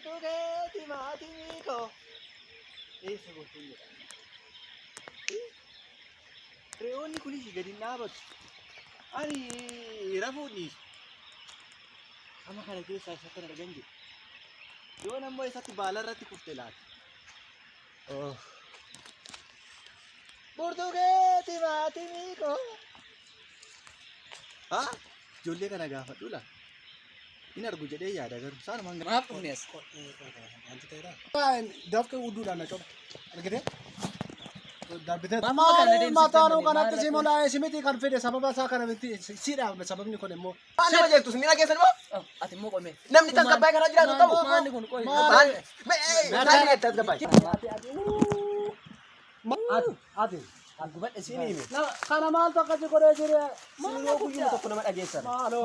Portuguese maatiiko. Eessa gochuun jedhama? Re'oonni kunis gadi hin dhaabatu. Ani rafuu dhiisu. Amma kana keessaa isa kan argan jiru. Yoon ammoo isatti baala irratti kufte laata. Portuguese maatiiko. Haa? Ijoollee kana gaafadhu laa. In argu jedhee yaada garuu isaan hanga Maaf dhufnees. Dafka wuduudhaan na qabu. Argitee? Darbitee. Maaf kana deemsifte Mataanuu malee, kanatti maal si molaa simiti kan fide sababa isaa kana miti siidhaaf sababni kun immoo. nama jechuus miira keessan moo? Ati immoo qomee. Namni tasgabbaa'ee kana jiraatu qabu. Maanni kun qoy. Maal? Maal tasgabbaa'ee? Ati. Gubadhe si Sinii hime. Kana maaltu akkasi godhee jire? Sinii guyyuma tokko nama dhageessan. Maaloo.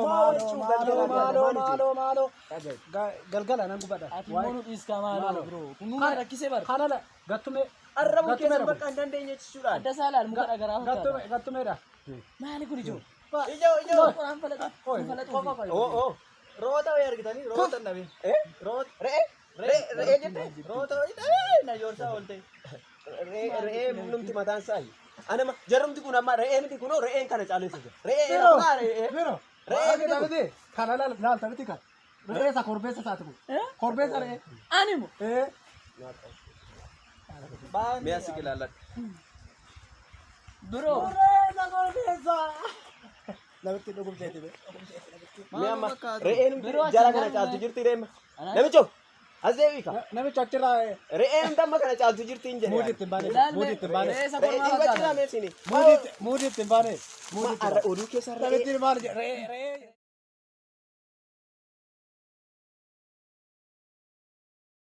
Galgala nan gubadha. Ati immoo nu dhiiskaa maaloo bro. Kunuun rakkisee bara. Kanala gattume. Arrabuu keessan bakka hin dandeenye jechuudhaan. Adda saalaan muka dhagaraa hojjata. Gattumeedha. Maali kun ijoo? Ijoo. Qoraan falata. Roota wayii argitanii roota nabi. Roota. Re'ee jettee. Roota wayii na yoorsaa oolte. Re'ee numti mataan saayi. Anama jarumti kun amma re'ee miti kunoo re'een kana caalessu jira. Re'ee roota re'ee. Re'ee miti kun. Kana laalta miti kan. Re'eessa korbeessa isaati kun. Korbeessa re'ee. Ani immoo. Mi'a si ilaalladha. Bro. Korbeessa korbeessa. Namitti dhugumteeti be. Mi'a amma re'een jara kana caaltu jirti re'ee. Namicho. As deebii ka. Namicha achirraa Re'een damma kana caaltu jirti hin jedhe. muuditti hin baane. Muuditti hin baane. Reessa Re'ee kormaa dhiibbachuu hojjata. dhameessini. Muuditti hin baane. Oduu keessa re'ee. Namitti maal jedhe re'ee.